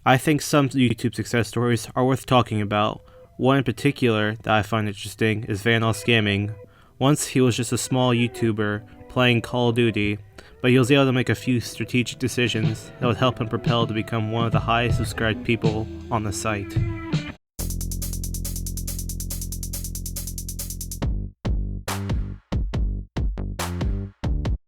I think some YouTube success stories are worth talking about. One in particular that I find interesting is VanossGaming. Once he was just a small YouTuber playing Call of Duty, but he was able to make a few strategic decisions that would help him propel to become one of the highest subscribed people on the site.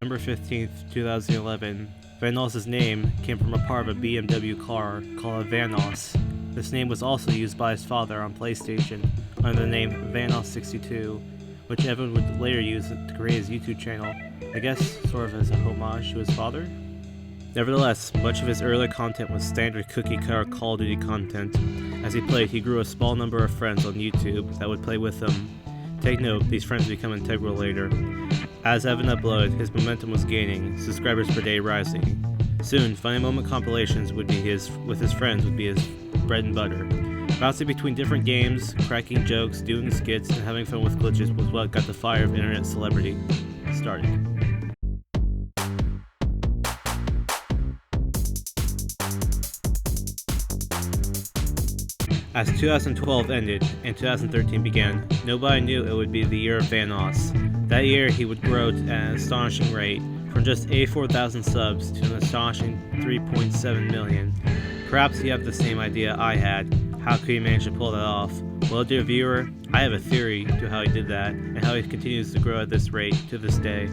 November 15th, 2011, Vanoss's name came from a part of a BMW car called a Vanoss. This name was also used by his father on PlayStation under the name Vanoss62, which Evan would later use to create his YouTube channel, I guess sort of as a homage to his father. Nevertheless, much of his early content was standard cookie-cutter Call of Duty content. As he played, he grew a small number of friends on YouTube that would play with him. Take note, these friends become integral later. As Evan uploaded, his momentum was gaining, subscribers per day rising. Soon, funny moment compilations with his friends would be his bread and butter. Bouncing between different games, cracking jokes, doing skits, and having fun with glitches was what got the fire of internet celebrity started. As 2012 ended and 2013 began, nobody knew it would be the year of Vanoss. That year, he would grow at an astonishing rate, from just 84,000 subs to an astonishing 3.7 million. Perhaps you have the same idea I had. How could he manage to pull that off? Well, dear viewer, I have a theory to how he did that, and how he continues to grow at this rate to this day.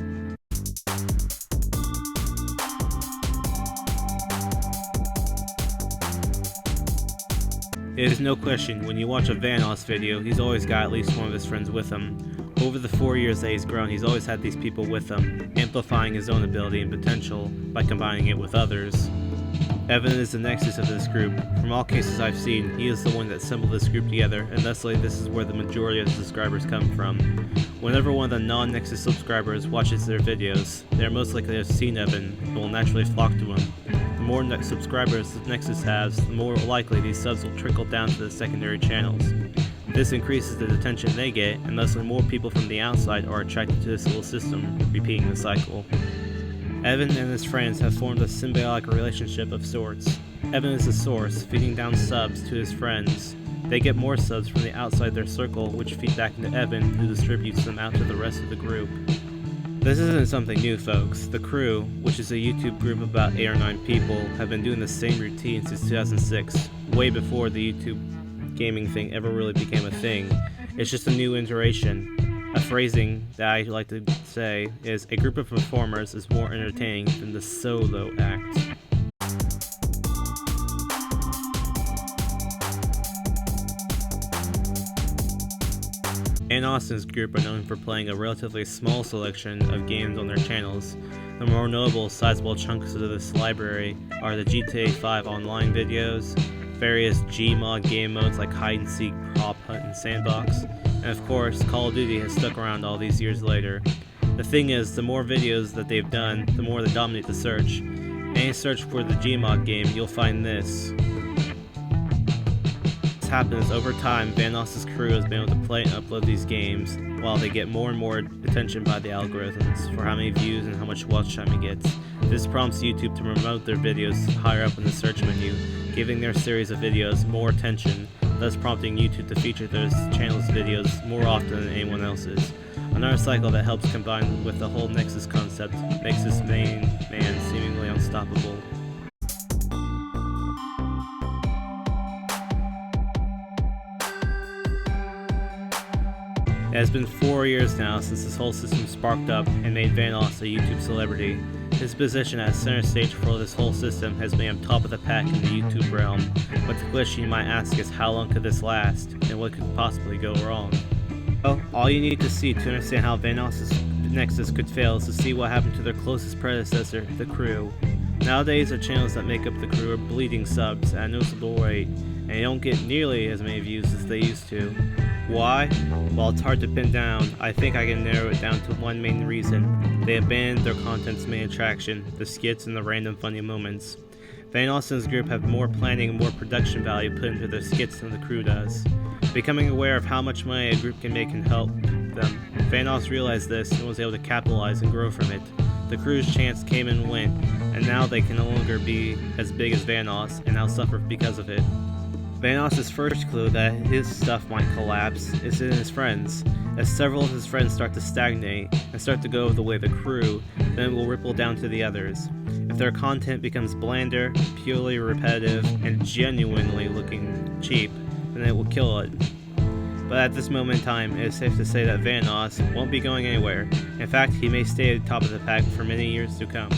It is no question, when you watch a Vanoss video, he's always got at least one of his friends with him. Over the 4 years that he's grown, he's always had these people with him, amplifying his own ability and potential by combining it with others. Evan is the nexus of this group. From all cases I've seen, he is the one that assembled this group together, and thusly this is where the majority of the subscribers come from. Whenever one of the non-Nexus subscribers watches their videos, they are most likely to have seen Evan and will naturally flock to him. The more subscribers the Nexus has, the more likely these subs will trickle down to the secondary channels. This increases the attention they get, and thusly more people from the outside are attracted to this little system, repeating the cycle. Evan and his friends have formed a symbiotic relationship of sorts. Evan is the source, feeding down subs to his friends. They get more subs from the outside their circle, which feed back into Evan, who distributes them out to the rest of the group. This isn't something new, folks. The Crew, which is a YouTube group of about 8 or 9 people, have been doing the same routine since 2006, way before the YouTube gaming thing ever really became a thing. It's just a new iteration. A phrasing that I like to say is, a group of performers is more entertaining than the solo act. Austin's group are known for playing a relatively small selection of games on their channels. The more notable sizable chunks of this library are the GTA 5 online videos, various Gmod game modes like hide and seek, prop hunt, and sandbox, and of course Call of Duty has stuck around all these years later. The thing is, the more videos that they've done, the more they dominate the search. Any search for the Gmod game, you'll find this. Happens over time, Vanoss's crew has been able to play and upload these games, while they get more and more attention by the algorithms for how many views and how much watch time it gets. This prompts YouTube to promote their videos higher up in the search menu, giving their series of videos more attention, thus prompting YouTube to feature their channel's videos more often than anyone else's. Another cycle that helps combine with the whole Nexus concept makes this main man seemingly unstoppable. It has been 4 years now since this whole system sparked up and made Vanoss a YouTube celebrity. His position as center stage for this whole system has made him top of the pack in the YouTube realm, but the question you might ask is, how long could this last, and what could possibly go wrong? Well, all you need to see to understand how Vanoss's Nexus could fail is to see what happened to their closest predecessor, the Crew. Nowadays, the channels that make up the Crew are bleeding subs at a noticeable rate, and they don't get nearly as many views as they used to. Why? Well, it's hard to pin down. I think I can narrow it down to one main reason. They abandoned their content's main attraction, the skits and the random funny moments. Vanoss and his group have more planning and more production value put into their skits than the Crew does. Becoming aware of how much money a group can make can help them. Vanoss realized this and was able to capitalize and grow from it. The crew's chance came and went, and now they can no longer be as big as Vanoss, and now suffer because of it. Vanoss' first clue that his stuff might collapse is in his friends. As several of his friends start to stagnate and start to go the way of the crew, then it will ripple down to the others. If their content becomes blander, purely repetitive, and genuinely looking cheap, then it will kill it. But at this moment in time, it is safe to say that Vanoss won't be going anywhere. In fact, he may stay at the top of the pack for many years to come.